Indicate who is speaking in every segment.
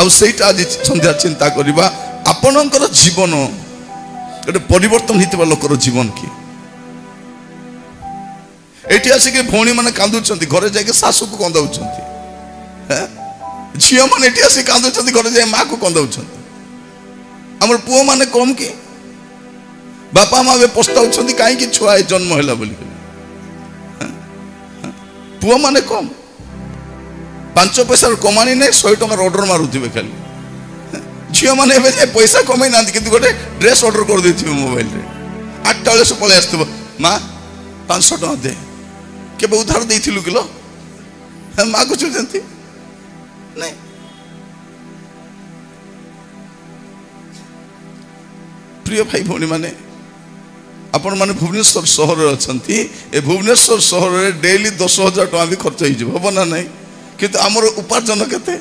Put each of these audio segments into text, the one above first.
Speaker 1: आईटा आज संध्या चिंता करवा आपणकर जीवन गोटे परिवर्तन होता लोकर जीवन की एटी आसिक भौणी मैंने कांदुंट घरे जाके सासू को कंदाउंट झील मैंने आसिक कांदुंट घरे जाए माँ को कंदाउंट आम पुओ मैंने कम कि बापा माँ पछताउंट कहीं छुआ जन्म है बोल पुओ मैंने कम 5 पैसा कमाणी नहीं 100 टकर ऑर्डर मारुवे खाली झील मैंने पैसा कमाई ना कि गोटे ड्रेस ऑर्डर कर दे मोबाइल 8टा बेले सब पलि आसो माँ 500 टका दे के उधार देलु किलो मागुच नहीं प्रिय भाई भौणी माने आपण माने भुवनेश्वर सहर अच्छा भुवनेश्वर सहर में डेली 10,000 टका भी खर्च हो ना नहीं किंतु आमर उपार्जन केते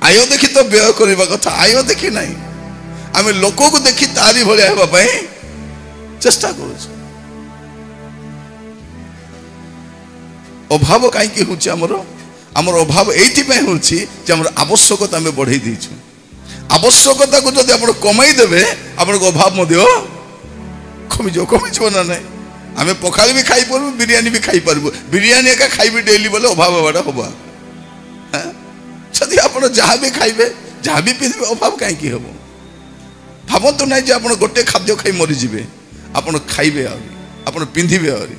Speaker 1: आय देखी तो व्यय करवा कथा आय देखी ना आम लोक को देखी तारी भाया होगापाई चेष्टा करूँ अभाव कहीं हूँ आमर अभाव ये होमर आवश्यकता आम बढ़े देचु आवश्यकता को जब आप कमाईदेवे आपको अभाव कमिज ना ना आम पखाल भी खाई पार्बू बिरियानी भी खाई पार्बू बिरियानी एका खाइबी डेली बोले अभाव हवाटा हम जदि आप जहाँ भी खाइबे जहाँ भी पिंधे अभाव कहीं हम भावतु ना आप गोटे खाद्य खाई मरीजे आप खाइबे आप पिंधे आहरी